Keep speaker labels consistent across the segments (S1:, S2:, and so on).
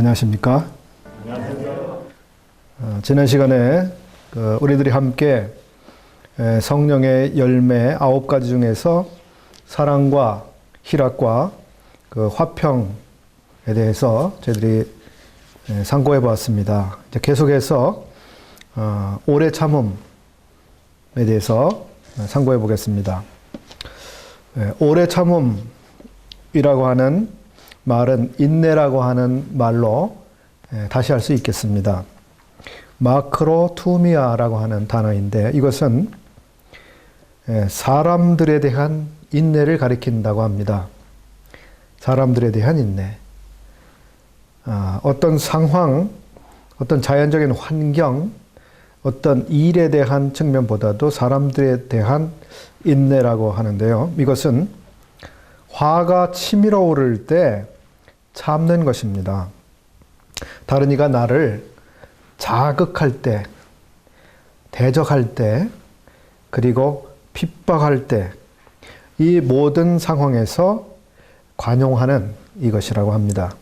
S1: 안녕하십니까?
S2: 안녕하세요.
S1: 지난 시간에 우리들이 함께 성령의 열매 9가지 중에서 사랑과 희락과 화평에 대해서 저희들이 상고해 보았습니다. 이제 계속해서 오래 참음에 대해서 상고해 보겠습니다. 오래 참음이라고 하는 말은 인내라고 하는 말로 다시 할 수 있겠습니다. 마크로투미아라고 하는 단어인데 이것은 사람들에 대한 인내를 가리킨다고 합니다. 사람들에 대한 인내. 어떤 상황, 어떤 자연적인 환경, 어떤 일에 대한 측면보다도 사람들에 대한 인내라고 하는데요. 이것은 화가 치밀어 오를 때 참는 것입니다. 다른 이가 나를 자극할 때, 대적할 때, 그리고 핍박할 때, 이 모든 상황에서 관용하는 이것이라고 합니다.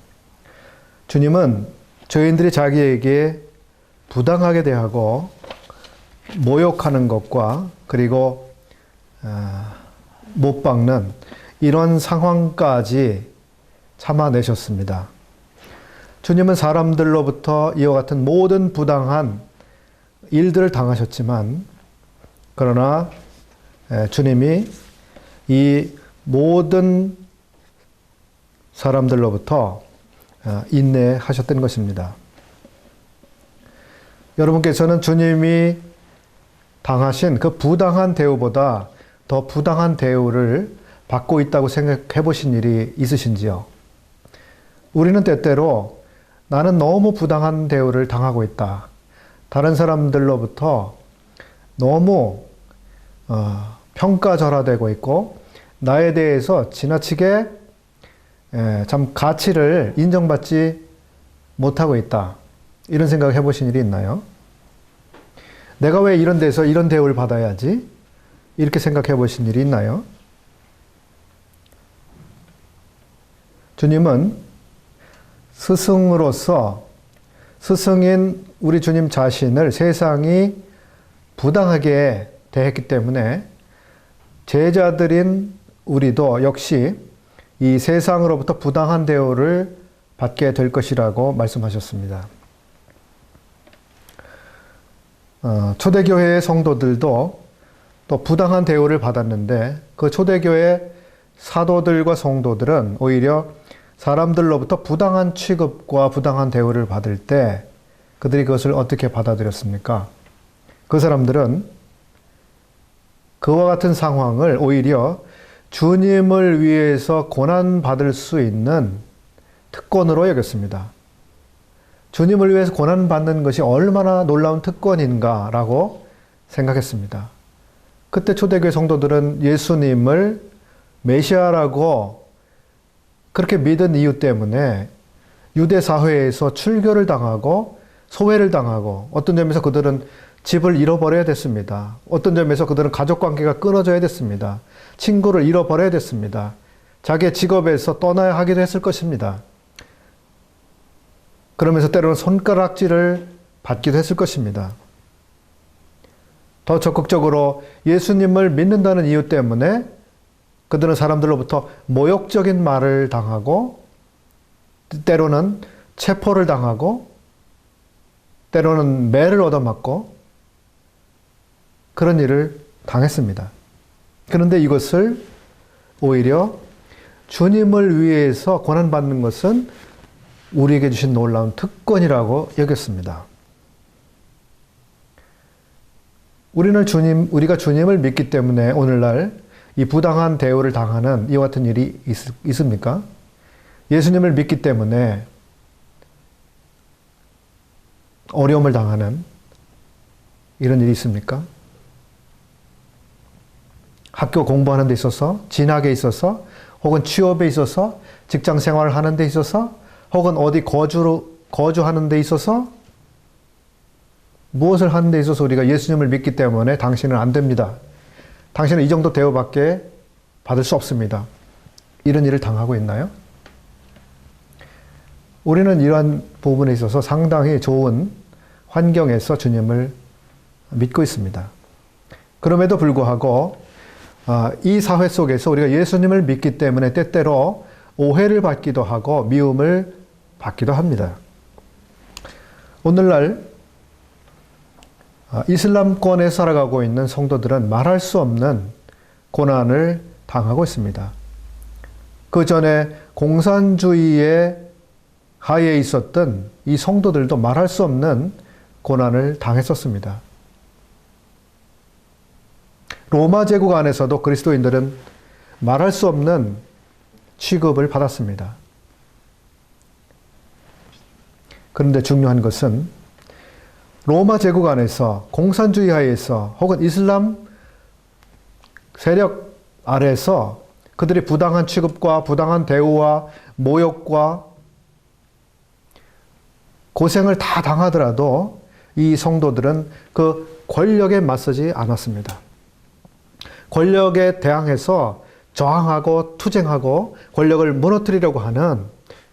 S1: 주님은 죄인들이 자기에게 부당하게 대하고 모욕하는 것과 그리고 못 박는 이런 상황까지 참아내셨습니다. 주님은 사람들로부터 이와 같은 모든 부당한 일들을 당하셨지만 그러나 주님이 이 모든 사람들로부터 인내하셨던 것입니다. 여러분께서는 주님이 당하신 그 부당한 대우보다 더 부당한 대우를 받고 있다고 생각해 보신 일이 있으신지요? 우리는 때때로 나는 너무 부당한 대우를 당하고 있다. 다른 사람들로부터 너무 평가절하되고 있고 나에 대해서 지나치게 참 가치를 인정받지 못하고 있다. 이런 생각을 해보신 일이 있나요? 내가 왜 이런 데서 이런 대우를 받아야지? 이렇게 생각해 보신 일이 있나요? 주님은 스승으로서 스승인 우리 주님 자신을 세상이 부당하게 대했기 때문에 제자들인 우리도 역시 이 세상으로부터 부당한 대우를 받게 될 것이라고 말씀하셨습니다. 초대교회의 성도들도 또 부당한 대우를 받았는데 그 초대교회 사도들과 성도들은 오히려 사람들로부터 부당한 취급과 부당한 대우를 받을 때 그들이 그것을 어떻게 받아들였습니까? 그 사람들은 그와 같은 상황을 오히려 주님을 위해서 고난받을 수 있는 특권으로 여겼습니다. 주님을 위해서 고난받는 것이 얼마나 놀라운 특권인가라고 생각했습니다. 그때 초대교회 성도들은 예수님을 메시아라고 그렇게 믿은 이유 때문에 유대 사회에서 출교를 당하고 소외를 당하고 어떤 점에서 그들은 집을 잃어버려야 됐습니다. 어떤 점에서 그들은 가족관계가 끊어져야 됐습니다. 친구를 잃어버려야 됐습니다. 자기의 직업에서 떠나야 하기도 했을 것입니다. 그러면서 때로는 손가락질을 받기도 했을 것입니다. 더 적극적으로 예수님을 믿는다는 이유 때문에 그들은 사람들로부터 모욕적인 말을 당하고 때로는 체포를 당하고 때로는 매를 얻어맞고 그런 일을 당했습니다. 그런데 이것을 오히려 주님을 위해서 고난받는 것은 우리에게 주신 놀라운 특권이라고 여겼습니다. 우리가 주님을 믿기 때문에 오늘날 이 부당한 대우를 당하는 이와 같은 일이 있습니까? 예수님을 믿기 때문에 어려움을 당하는 이런 일이 있습니까? 학교 공부하는 데 있어서, 진학에 있어서, 혹은 취업에 있어서, 직장 생활을 하는 데 있어서, 혹은 어디 거주하는 데 있어서 무엇을 하는 데 있어서 우리가 예수님을 믿기 때문에 당신은 안 됩니다. 당신은 이 정도 대우밖에 받을 수 없습니다. 이런 일을 당하고 있나요? 우리는 이러한 부분에 있어서 상당히 좋은 환경에서 주님을 믿고 있습니다. 그럼에도 불구하고 이 사회 속에서 우리가 예수님을 믿기 때문에 때때로 오해를 받기도 하고 미움을 받기도 합니다. 오늘날 이슬람권에 살아가고 있는 성도들은 말할 수 없는 고난을 당하고 있습니다. 그 전에 공산주의의 하에 있었던 이 성도들도 말할 수 없는 고난을 당했었습니다. 로마 제국 안에서도 그리스도인들은 말할 수 없는 취급을 받았습니다. 그런데 중요한 것은 로마 제국 안에서 공산주의 하에서 혹은 이슬람 세력 아래에서 그들이 부당한 취급과 부당한 대우와 모욕과 고생을 다 당하더라도 이 성도들은 그 권력에 맞서지 않았습니다. 권력에 대항해서 저항하고 투쟁하고 권력을 무너뜨리려고 하는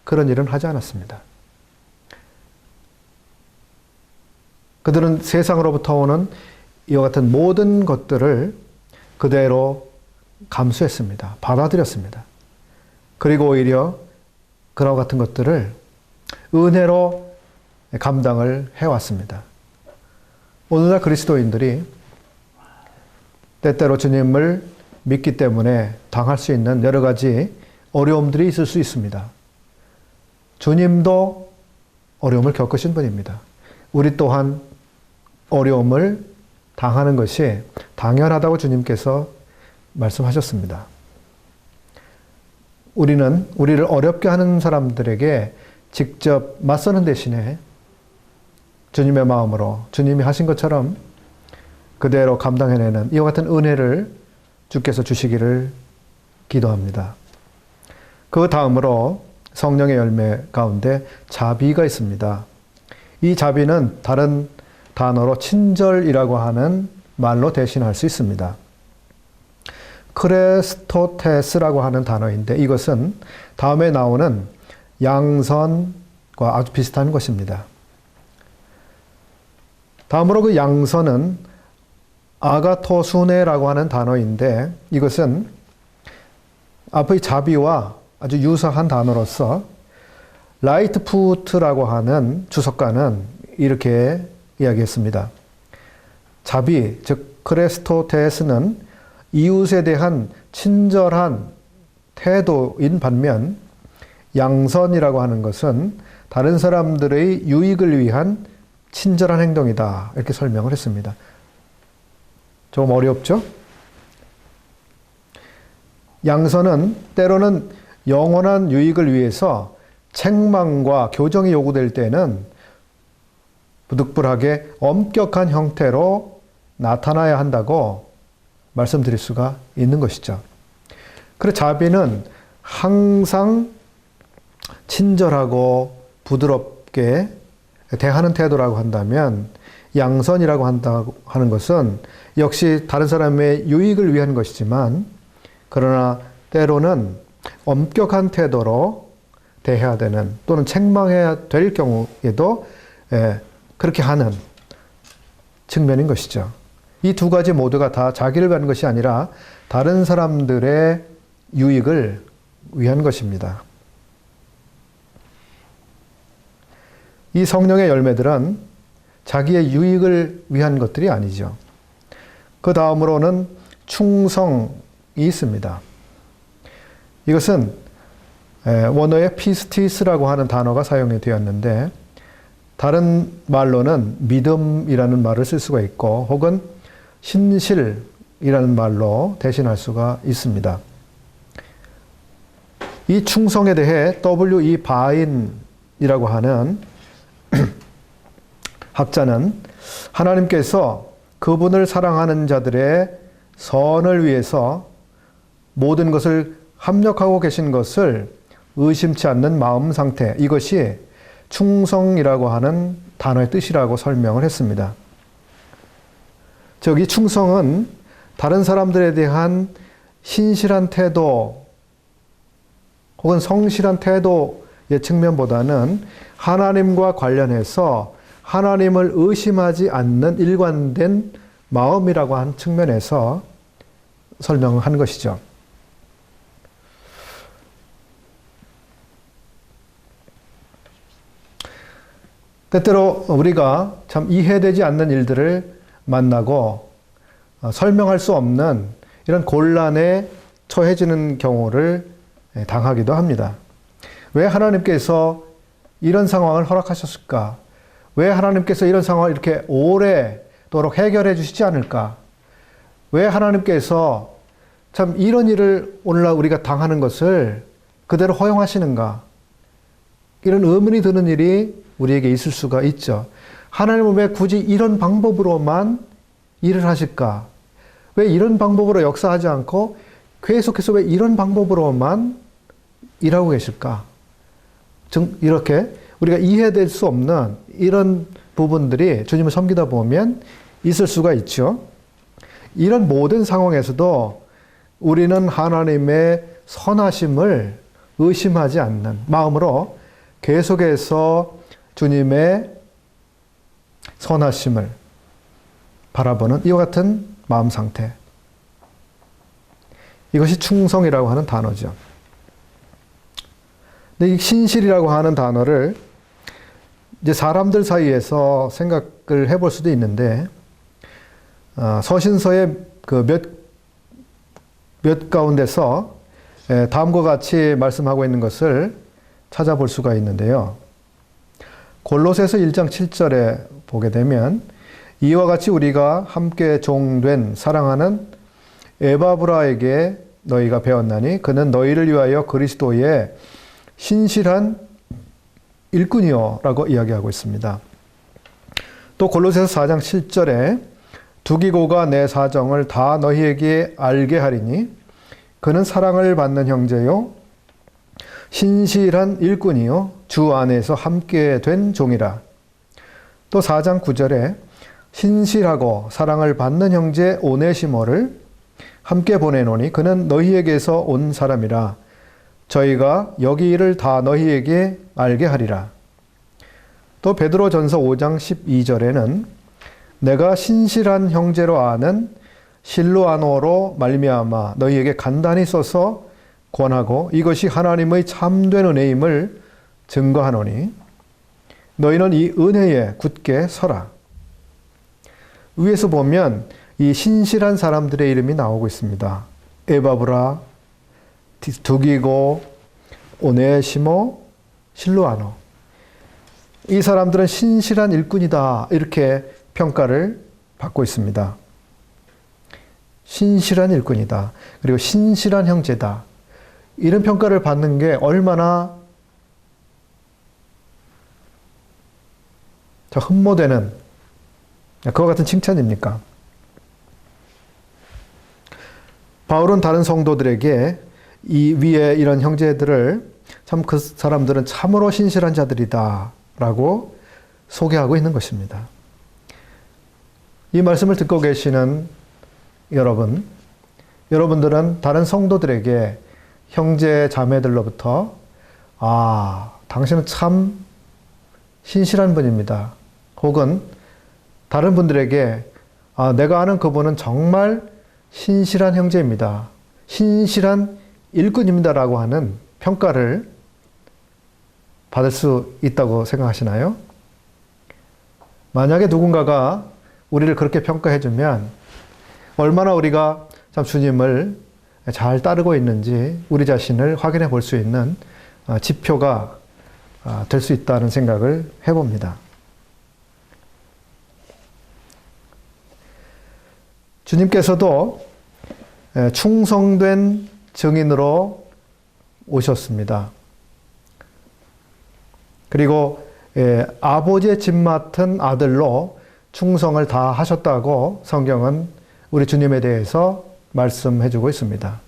S1: 그런 일은 하지 않았습니다. 그들은 세상으로부터 오는 이와 같은 모든 것들을 그대로 감수했습니다. 받아들였습니다. 그리고 오히려 그와 같은 것들을 은혜로 감당을 해왔습니다. 오늘날 그리스도인들이 때때로 주님을 믿기 때문에 당할 수 있는 여러 가지 어려움들이 있을 수 있습니다. 주님도 어려움을 겪으신 분입니다. 우리 또한 어려움을 당하는 것이 당연하다고 주님께서 말씀하셨습니다. 우리는 우리를 어렵게 하는 사람들에게 직접 맞서는 대신에 주님의 마음으로 주님이 하신 것처럼 그대로 감당해내는 이와 같은 은혜를 주께서 주시기를 기도합니다. 그 다음으로 성령의 열매 가운데 자비가 있습니다. 이 자비는 다른 단어로 친절이라고 하는 말로 대신할 수 있습니다. 크레스토테스라고 하는 단어인데 이것은 다음에 나오는 양선과 아주 비슷한 것입니다. 다음으로 그 양선은 아가토수네라고 하는 단어인데 이것은 앞의 자비와 아주 유사한 단어로서 라이트푸트라고 하는 주석가는 이렇게 이야기했습니다. 자비, 즉 크레스토테스는 이웃에 대한 친절한 태도인 반면 양선이라고 하는 것은 다른 사람들의 유익을 위한 친절한 행동이다. 이렇게 설명을 했습니다. 좀 어렵죠? 양선은 때로는 영원한 유익을 위해서 책망과 교정이 요구될 때는 부득불하게 엄격한 형태로 나타나야 한다고 말씀드릴 수가 있는 것이죠. 그리고 자비는 항상 친절하고 부드럽게 대하는 태도라고 한다면 양선이라고 한다고 하는 것은 역시 다른 사람의 유익을 위한 것이지만 그러나 때로는 엄격한 태도로 대해야 되는 또는 책망해야 될 경우에도 그렇게 하는 측면인 것이죠. 이 두 가지 모두가 다 자기를 위한 것이 아니라 다른 사람들의 유익을 위한 것입니다. 이 성령의 열매들은 자기의 유익을 위한 것들이 아니죠. 그 다음으로는 충성이 있습니다. 이것은 원어에 피스티스라고 하는 단어가 사용이 되었는데 다른 말로는 믿음이라는 말을 쓸 수가 있고 혹은 신실이라는 말로 대신할 수가 있습니다. 이 충성에 대해 W.E. 바인이라고 하는 학자는 하나님께서 그분을 사랑하는 자들의 선을 위해서 모든 것을 합력하고 계신 것을 의심치 않는 마음 상태, 이것이 충성이라고 하는 단어의 뜻이라고 설명을 했습니다. 즉, 이 충성은 다른 사람들에 대한 신실한 태도 혹은 성실한 태도에 측면보다는 하나님과 관련해서 하나님을 의심하지 않는 일관된 마음이라고 하는 측면에서 설명을 한 것이죠. 때때로 우리가 참 이해되지 않는 일들을 만나고 설명할 수 없는 이런 곤란에 처해지는 경우를 당하기도 합니다. 왜 하나님께서 이런 상황을 허락하셨을까? 왜 하나님께서 이런 상황을 이렇게 오래도록 해결해 주시지 않을까? 왜 하나님께서 참 이런 일을 오늘날 우리가 당하는 것을 그대로 허용하시는가? 이런 의문이 드는 일이 우리에게 있을 수가 있죠. 하나님은 왜 굳이 이런 방법으로만 일을 하실까? 왜 이런 방법으로 역사하지 않고 계속해서 왜 이런 방법으로만 일하고 계실까? 이렇게 우리가 이해될 수 없는 이런 부분들이 주님을 섬기다 보면 있을 수가 있죠. 이런 모든 상황에서도 우리는 하나님의 선하심을 의심하지 않는 마음으로 계속해서 주님의 선하심을 바라보는 이와 같은 마음 상태. 이것이 충성이라고 하는 단어죠. 근데 이 신실이라고 하는 단어를 이제 사람들 사이에서 생각을 해볼 수도 있는데, 서신서의 그 몇 가운데서 다음과 같이 말씀하고 있는 것을 찾아볼 수가 있는데요. 골로새서 1장 7절에 보게 되면 이와 같이 우리가 함께 종된 사랑하는 에바브라에게 너희가 배웠나니 그는 너희를 위하여 그리스도의 신실한 일꾼이요 라고 이야기하고 있습니다. 또 골로새서 4장 7절에 두기고가 내 사정을 다 너희에게 알게 하리니 그는 사랑을 받는 형제요 신실한 일꾼이요 주 안에서 함께 된 종이라. 또 4장 9절에 신실하고 사랑을 받는 형제 오네시모를 함께 보내노니 그는 너희에게서 온 사람이라. 저희가 여기 일을 다 너희에게 알게 하리라. 또 베드로전서 5장 12절에는 내가 신실한 형제로 아는 실로아노로 말미암아 너희에게 간단히 써서 권하고 이것이 하나님의 참된 은혜임을 증거하노니 너희는 이 은혜에 굳게 서라. 위에서 보면 이 신실한 사람들의 이름이 나오고 있습니다. 에바브라, 두기고, 오네시모, 실로아노. 이 사람들은 신실한 일꾼이다 이렇게 평가를 받고 있습니다. 신실한 일꾼이다. 그리고 신실한 형제다. 이런 평가를 받는 게 얼마나 흠모되는 그와 같은 칭찬입니까? 바울은 다른 성도들에게 이 위에 이런 형제들을 참 그 사람들은 참으로 신실한 자들이다 라고 소개하고 있는 것입니다. 이 말씀을 듣고 계시는 여러분들은 다른 성도들에게 형제 자매들로부터 당신은 참 신실한 분입니다. 혹은 다른 분들에게 내가 아는 그분은 정말 신실한 형제입니다. 신실한 일꾼입니다라고 하는 평가를 받을 수 있다고 생각하시나요? 만약에 누군가가 우리를 그렇게 평가해주면 얼마나 우리가 참 주님을 잘 따르고 있는지 우리 자신을 확인해 볼 수 있는 지표가 될 수 있다는 생각을 해봅니다. 주님께서도 충성된 증인으로 오셨습니다. 그리고 아버지의 집 맡은 아들로 충성을 다 하셨다고 성경은 우리 주님에 대해서 말씀해주고 있습니다.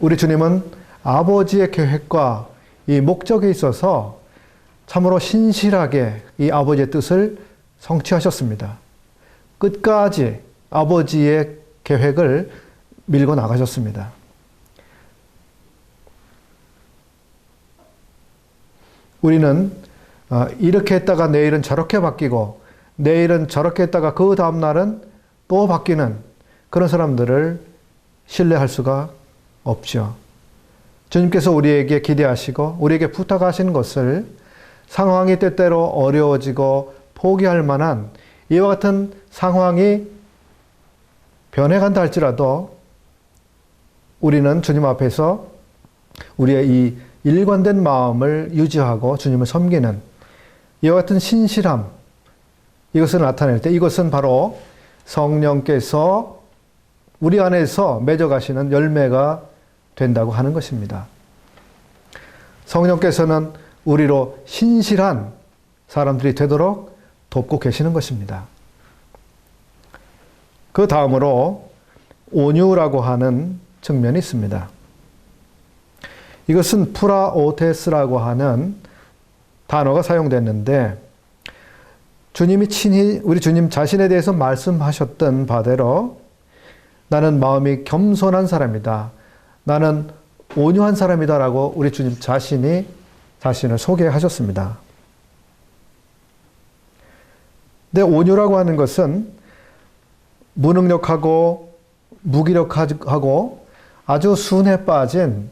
S1: 우리 주님은 아버지의 계획과 이 목적에 있어서 참으로 신실하게 이 아버지의 뜻을 성취하셨습니다. 끝까지 아버지의 계획을 밀고 나가셨습니다. 우리는 이렇게 했다가 내일은 저렇게 바뀌고 내일은 저렇게 했다가 그 다음날은 또 바뀌는 그런 사람들을 신뢰할 수가 없죠. 주님께서 우리에게 기대하시고 우리에게 부탁하시는 것을 상황이 때때로 어려워지고 포기할 만한 이와 같은 상황이 변해간다 할지라도 우리는 주님 앞에서 우리의 이 일관된 마음을 유지하고 주님을 섬기는 이와 같은 신실함, 이것을 나타낼 때 이것은 바로 성령께서 우리 안에서 맺어가시는 열매가 된다고 하는 것입니다. 성령께서는 우리로 신실한 사람들이 되도록 돕고 계시는 것입니다. 그 다음으로 온유라고 하는 측면이 있습니다. 이것은 프라오테스라고 하는 단어가 사용됐는데 주님이 친히 우리 주님 자신에 대해서 말씀하셨던 바대로 나는 마음이 겸손한 사람이다. 나는 온유한 사람이다라고 우리 주님 자신이 자신을 소개하셨습니다. 근데 온유라고 하는 것은 무능력하고 무기력하고 아주 순해 빠진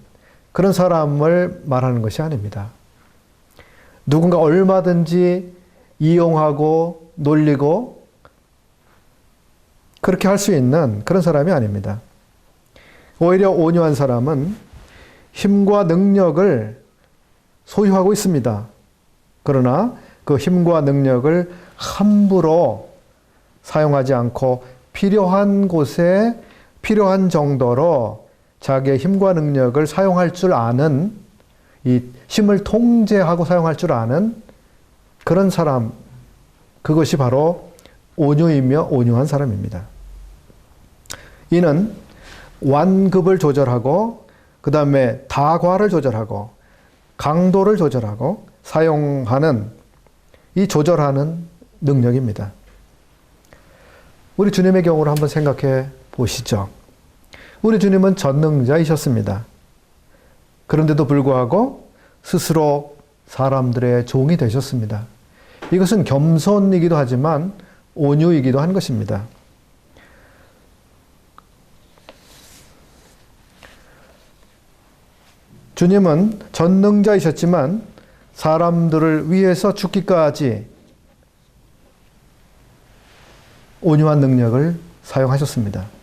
S1: 그런 사람을 말하는 것이 아닙니다. 누군가 얼마든지 이용하고 놀리고 그렇게 할 수 있는 그런 사람이 아닙니다. 오히려 온유한 사람은 힘과 능력을 소유하고 있습니다. 그러나 그 힘과 능력을 함부로 사용하지 않고 필요한 곳에 필요한 정도로 자기의 힘과 능력을 사용할 줄 아는, 이 힘을 통제하고 사용할 줄 아는 그런 사람, 그것이 바로 온유이며 온유한 사람입니다. 이는 완급을 조절하고 그 다음에 다과를 조절하고 강도를 조절하고 사용하는 이 조절하는 능력입니다. 우리 주님의 경우를 한번 생각해 보시죠. 우리 주님은 전능자이셨습니다. 그런데도 불구하고 스스로 사람들의 종이 되셨습니다. 이것은 겸손이기도 하지만 온유이기도 한 것입니다. 주님은 전능자이셨지만 사람들을 위해서 죽기까지 온유한 능력을 사용하셨습니다.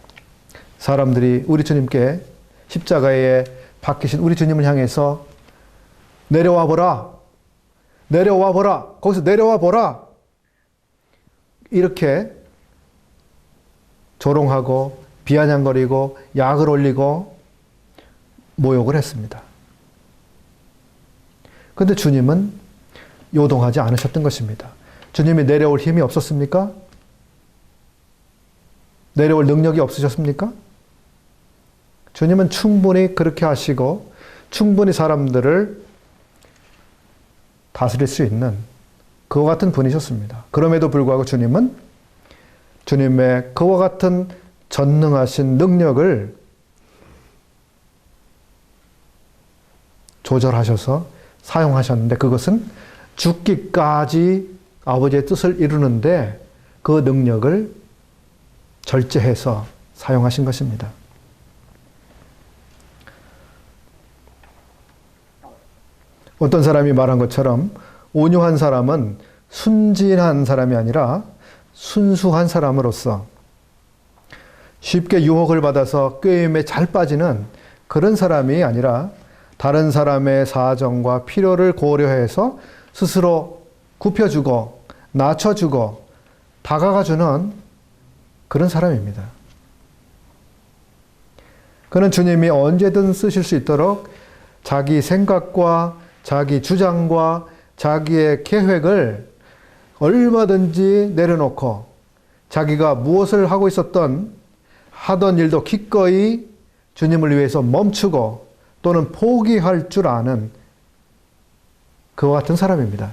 S1: 사람들이 우리 주님께 십자가에 박히신 우리 주님을 향해서 내려와 보라, 내려와 보라, 거기서 내려와 보라, 이렇게 조롱하고 비아냥거리고 약을 올리고 모욕을 했습니다. 그런데 주님은 요동하지 않으셨던 것입니다. 주님이 내려올 힘이 없었습니까? 내려올 능력이 없으셨습니까? 주님은 충분히 그렇게 하시고 충분히 사람들을 다스릴 수 있는 그와 같은 분이셨습니다. 그럼에도 불구하고 주님은 주님의 그와 같은 전능하신 능력을 조절하셔서 사용하셨는데 그것은 죽기까지 아버지의 뜻을 이루는데 그 능력을 절제해서 사용하신 것입니다. 어떤 사람이 말한 것처럼 온유한 사람은 순진한 사람이 아니라 순수한 사람으로서 쉽게 유혹을 받아서 꾀임에 잘 빠지는 그런 사람이 아니라 다른 사람의 사정과 필요를 고려해서 스스로 굽혀주고 낮춰주고 다가가주는 그런 사람입니다. 그는 주님이 언제든 쓰실 수 있도록 자기 생각과 자기 주장과 자기의 계획을 얼마든지 내려놓고 자기가 무엇을 하고 있었던 하던 일도 기꺼이 주님을 위해서 멈추고 또는 포기할 줄 아는 그와 같은 사람입니다.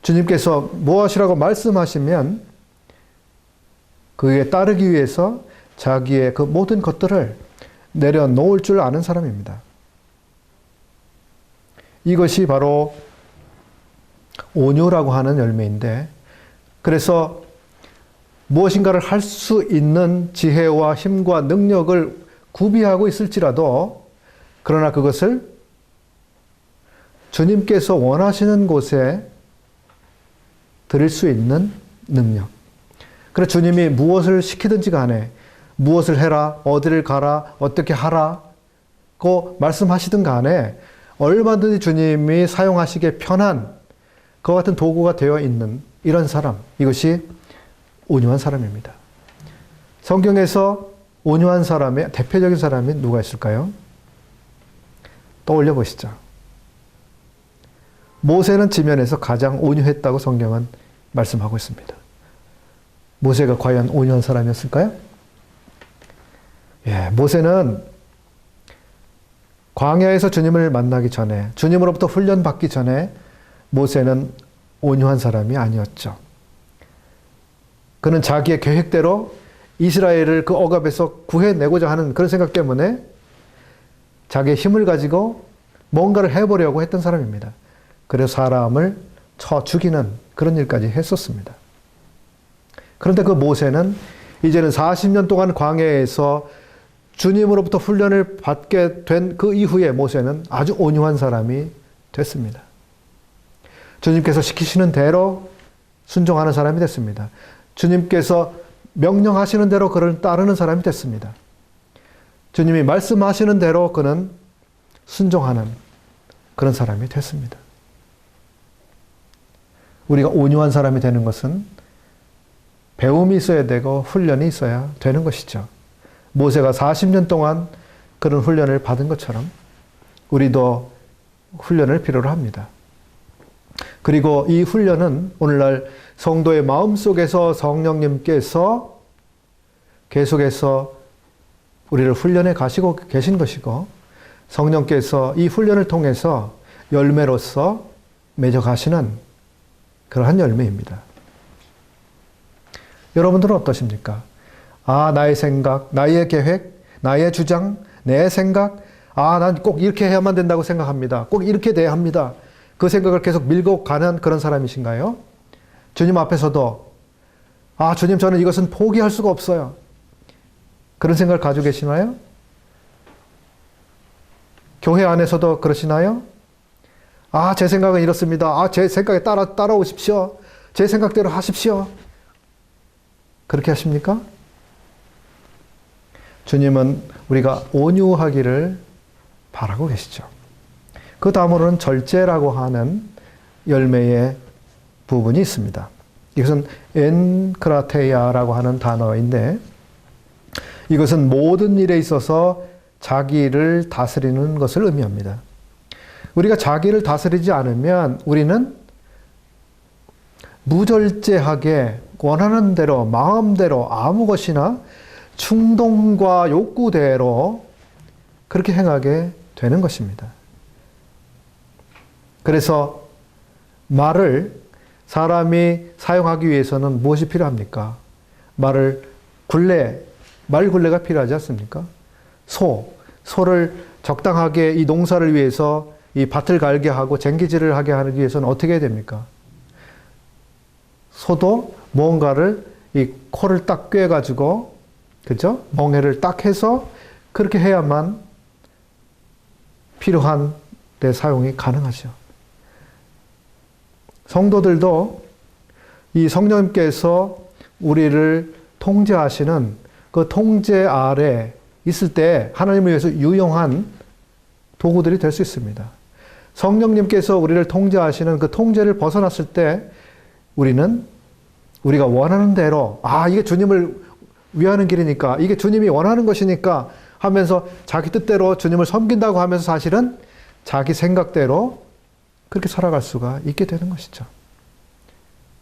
S1: 주님께서 무엇이라고 말씀하시면 그에 따르기 위해서 자기의 그 모든 것들을 내려놓을 줄 아는 사람입니다. 이것이 바로 온유라고 하는 열매인데, 그래서 무엇인가를 할 수 있는 지혜와 힘과 능력을 구비하고 있을지라도, 그러나 그것을 주님께서 원하시는 곳에 드릴 수 있는 능력. 그래서 주님이 무엇을 시키든지 간에 무엇을 해라, 어디를 가라, 어떻게 하라고 말씀하시든 간에 얼마든지 주님이 사용하시기에 편한 그와 같은 도구가 되어 있는 이런 사람, 이것이 온유한 사람입니다. 성경에서 온유한 사람의 대표적인 사람이 누가 있을까요? 떠올려 보시죠. 모세는 지면에서 가장 온유했다고 성경은 말씀하고 있습니다. 모세가 과연 온유한 사람이었을까요? 예, 모세는 광야에서 주님을 만나기 전에, 주님으로부터 훈련받기 전에 모세는 온유한 사람이 아니었죠. 그는 자기의 계획대로 이스라엘을 그 억압에서 구해내고자 하는 그런 생각 때문에 자기의 힘을 가지고 뭔가를 해보려고 했던 사람입니다. 그래서 사람을 쳐 죽이는 그런 일까지 했었습니다. 그런데 그 모세는 이제는 40년 동안 광야에서 주님으로부터 훈련을 받게 된 그 이후에 모세는 아주 온유한 사람이 됐습니다. 주님께서 시키시는 대로 순종하는 사람이 됐습니다. 주님께서 명령하시는 대로 그를 따르는 사람이 됐습니다. 주님이 말씀하시는 대로 그는 순종하는 그런 사람이 됐습니다. 우리가 온유한 사람이 되는 것은 배움이 있어야 되고 훈련이 있어야 되는 것이죠. 모세가 40년 동안 그런 훈련을 받은 것처럼 우리도 훈련을 필요로 합니다. 그리고 이 훈련은 오늘날 성도의 마음속에서 성령님께서 계속해서 우리를 훈련해 가시고 계신 것이고, 성령께서 이 훈련을 통해서 열매로서 맺어 가시는 그러한 열매입니다. 여러분들은 어떠십니까? 아, 나의 생각, 나의 계획, 나의 주장, 내 생각, 아, 난 꼭 이렇게 해야만 된다고 생각합니다. 꼭 이렇게 돼야 합니다. 그 생각을 계속 밀고 가는 그런 사람이신가요? 주님 앞에서도, 아, 주님, 저는 이것은 포기할 수가 없어요. 그런 생각을 가지고 계시나요? 교회 안에서도 그러시나요? 아, 제 생각은 이렇습니다. 아, 제 생각에 따라오십시오. 제 생각대로 하십시오. 그렇게 하십니까? 주님은 우리가 온유하기를 바라고 계시죠. 그 다음으로는 절제라고 하는 열매의 부분이 있습니다. 이것은 엔크라테이아라고 하는 단어인데, 이것은 모든 일에 있어서 자기를 다스리는 것을 의미합니다. 우리가 자기를 다스리지 않으면 우리는 무절제하게 원하는 대로 마음대로 아무 것이나 충동과 욕구대로 그렇게 행하게 되는 것입니다. 그래서 말을 사람이 사용하기 위해서는 무엇이 필요합니까? 말 굴레가 필요하지 않습니까? 소를 적당하게 이 농사를 위해서 이 밭을 갈게 하고 쟁기질을 하게 하기 위해서는 어떻게 해야 됩니까? 소도 뭔가를 이 코를 딱 꿰가지고, 그죠? 멍에를 딱 해서 그렇게 해야만 필요한 데 사용이 가능하죠. 성도들도 이 성령님께서 우리를 통제하시는 그 통제 아래 있을 때 하나님을 위해서 유용한 도구들이 될 수 있습니다. 성령님께서 우리를 통제하시는 그 통제를 벗어났을 때 우리는 우리가 원하는 대로, 아, 이게 주님을 위하는 길이니까, 이게 주님이 원하는 것이니까 하면서 자기 뜻대로 주님을 섬긴다고 하면서 사실은 자기 생각대로 그렇게 살아갈 수가 있게 되는 것이죠.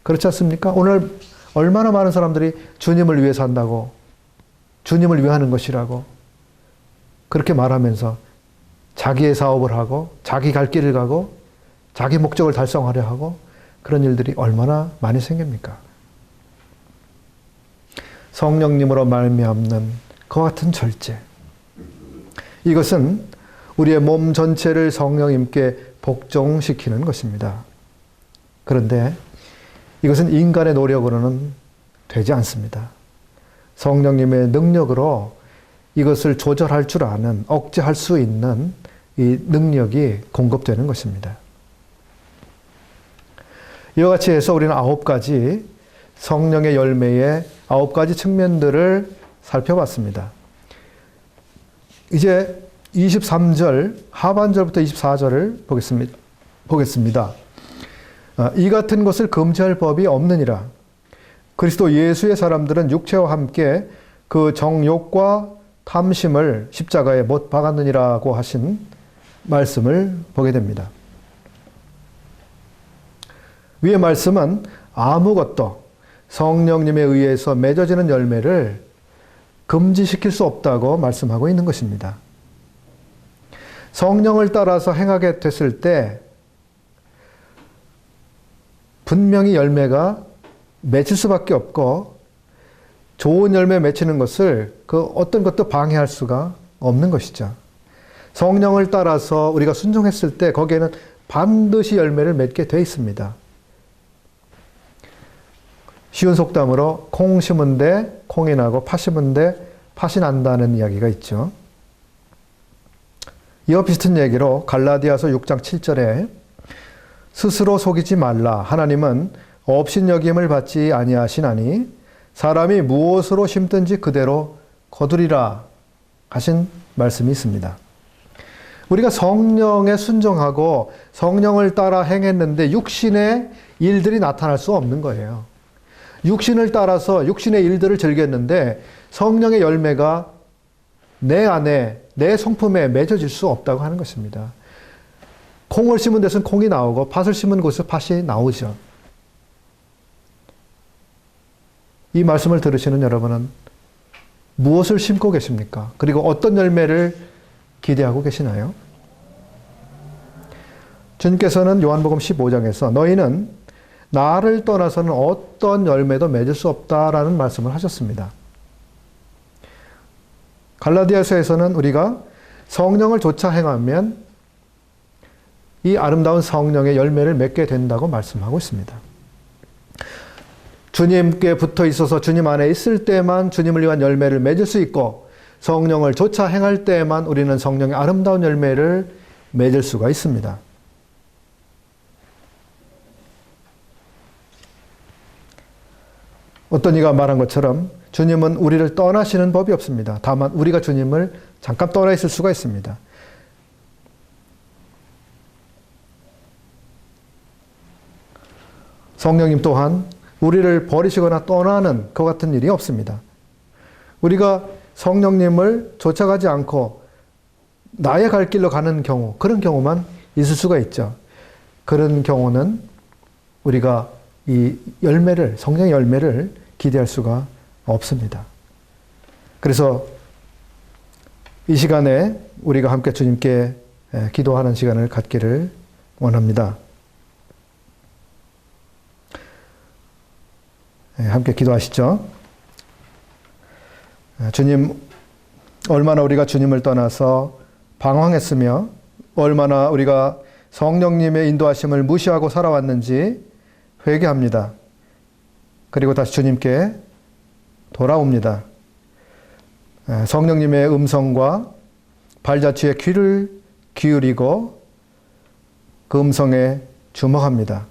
S1: 그렇지 않습니까? 오늘 얼마나 많은 사람들이 주님을 위해 산다고, 주님을 위하는 것이라고 그렇게 말하면서 자기의 사업을 하고 자기 갈 길을 가고 자기 목적을 달성하려 하고 그런 일들이 얼마나 많이 생깁니까? 성령님으로 말미암는 그와 같은 절제, 이것은 우리의 몸 전체를 성령님께 복종시키는 것입니다. 그런데 이것은 인간의 노력으로는 되지 않습니다. 성령님의 능력으로 이것을 조절할 줄 아는, 억제할 수 있는 이 능력이 공급되는 것입니다. 이와 같이 해서 우리는 9가지 성령의 열매의 9가지 측면들을 살펴봤습니다. 이제 23절, 하반절부터 24절을 보겠습니다. 이 같은 것을 금지할 법이 없느니라. 그리스도 예수의 사람들은 육체와 함께 그 정욕과 탐심을 십자가에 못 박았느니라고 하신 말씀을 보게 됩니다. 위의 말씀은 아무것도 성령님에 의해서 맺어지는 열매를 금지시킬 수 없다고 말씀하고 있는 것입니다. 성령을 따라서 행하게 됐을 때 분명히 열매가 맺힐 수밖에 없고 좋은 열매 맺히는 것을 그 어떤 것도 방해할 수가 없는 것이죠. 성령을 따라서 우리가 순종했을 때 거기에는 반드시 열매를 맺게 돼 있습니다. 쉬운 속담으로 콩 심은 데 콩이 나고 팥 심은 데 팥이 난다는 이야기가 있죠. 이와 비슷한 얘기로 갈라디아서 6장 7절에 스스로 속이지 말라. 하나님은 업신여김을 받지 아니하시나니 사람이 무엇으로 심든지 그대로 거두리라 하신 말씀이 있습니다. 우리가 성령에 순종하고 성령을 따라 행했는데 육신의 일들이 나타날 수 없는 거예요. 육신을 따라서 육신의 일들을 즐겼는데 성령의 열매가 내 안에, 내 성품에 맺어질 수 없다고 하는 것입니다. 콩을 심은 데서는 콩이 나오고 팥을 심은 곳에서 팥이 나오죠. 이 말씀을 들으시는 여러분은 무엇을 심고 계십니까? 그리고 어떤 열매를 기대하고 계시나요? 주님께서는 요한복음 15장에서 너희는 나를 떠나서는 어떤 열매도 맺을 수 없다라는 말씀을 하셨습니다. 갈라디아서에서는 우리가 성령을 좇아 행하면 이 아름다운 성령의 열매를 맺게 된다고 말씀하고 있습니다. 주님께 붙어 있어서 주님 안에 있을 때만 주님을 위한 열매를 맺을 수 있고 성령을 좇아 행할 때만 우리는 성령의 아름다운 열매를 맺을 수가 있습니다. 어떤 이가 말한 것처럼 주님은 우리를 떠나시는 법이 없습니다. 다만 우리가 주님을 잠깐 떠나 있을 수가 있습니다. 성령님 또한 우리를 버리시거나 떠나는 그 같은 일이 없습니다. 우리가 성령님을 쫓아가지 않고 나의 갈 길로 가는 경우, 그런 경우만 있을 수가 있죠. 그런 경우는 우리가 이 열매를, 성령의 열매를 기대할 수가 없습니다. 그래서 이 시간에 우리가 함께 주님께 기도하는 시간을 갖기를 원합니다. 함께 기도하시죠. 주님, 얼마나 우리가 주님을 떠나서 방황했으며 얼마나 우리가 성령님의 인도하심을 무시하고 살아왔는지 회개합니다. 그리고 다시 주님께 돌아옵니다. 성령님의 음성과 발자취에 귀를 기울이고 그 음성에 주목합니다.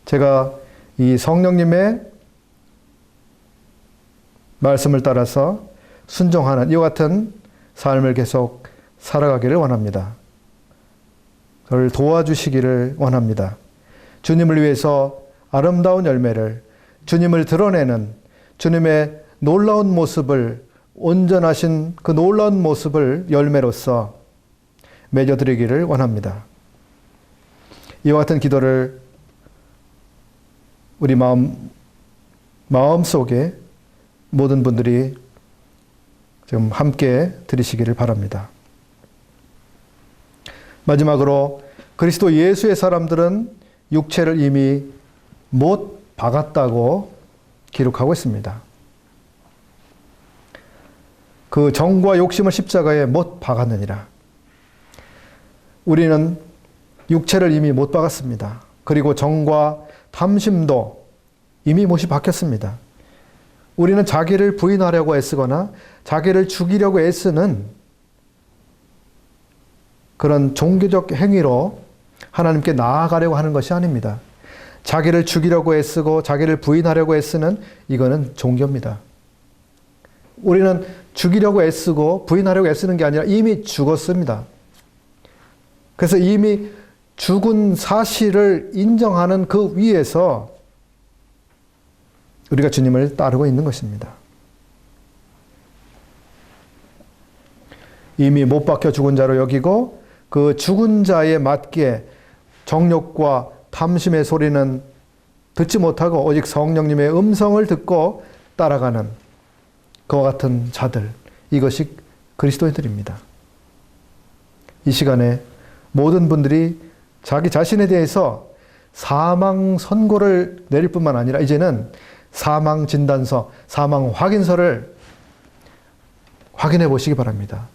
S1: 제가 이 성령님의 말씀을 따라서 순종하는 이와 같은 삶을 계속 살아가기를 원합니다. 저를 도와주시기를 원합니다. 주님을 위해서 아름다운 열매를, 주님을 드러내는 주님의 놀라운 모습을, 온전하신 그 놀라운 모습을 열매로서 맺어드리기를 원합니다. 이와 같은 기도를 우리 마음속에 모든 분들이 지금 함께 드리시기를 바랍니다. 마지막으로 그리스도 예수의 사람들은 육체를 이미 못 박았다고 기록하고 있습니다. 그 정과 욕심을 십자가에 못 박았느니라. 우리는 육체를 이미 못 박았습니다. 그리고 정과 탐심도 이미 못이 박혔습니다. 우리는 자기를 부인하려고 애쓰거나 자기를 죽이려고 애쓰는 그런 종교적 행위로 하나님께 나아가려고 하는 것이 아닙니다. 자기를 죽이려고 애쓰고 자기를 부인하려고 애쓰는 이거는 종교입니다. 우리는 죽이려고 애쓰고 부인하려고 애쓰는 게 아니라 이미 죽었습니다. 그래서 이미 죽은 사실을 인정하는 그 위에서 우리가 주님을 따르고 있는 것입니다. 이미 못 박혀 죽은 자로 여기고 그 죽은 자에 맞게 정욕과 탐심의 소리는 듣지 못하고 오직 성령님의 음성을 듣고 따라가는 그와 같은 자들, 이것이 그리스도인들입니다. 이 시간에 모든 분들이 자기 자신에 대해서 사망 선고를 내릴 뿐만 아니라 이제는 사망 진단서, 사망 확인서를 확인해 보시기 바랍니다.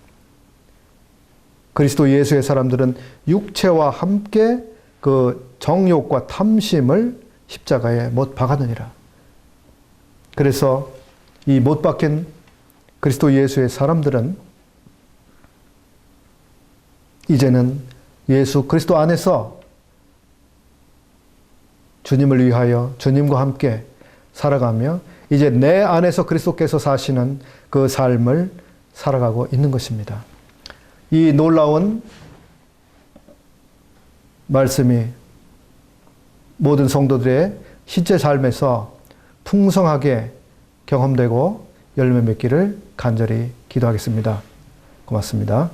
S1: 그리스도 예수의 사람들은 육체와 함께 그 정욕과 탐심을 십자가에 못 박았느니라. 그래서 이 못 박힌 그리스도 예수의 사람들은 이제는 예수 그리스도 안에서 주님을 위하여 주님과 함께 살아가며 이제 내 안에서 그리스도께서 사시는 그 삶을 살아가고 있는 것입니다. 이 놀라운 말씀이 모든 성도들의 실제 삶에서 풍성하게 경험되고 열매 맺기를 간절히 기도하겠습니다. 고맙습니다.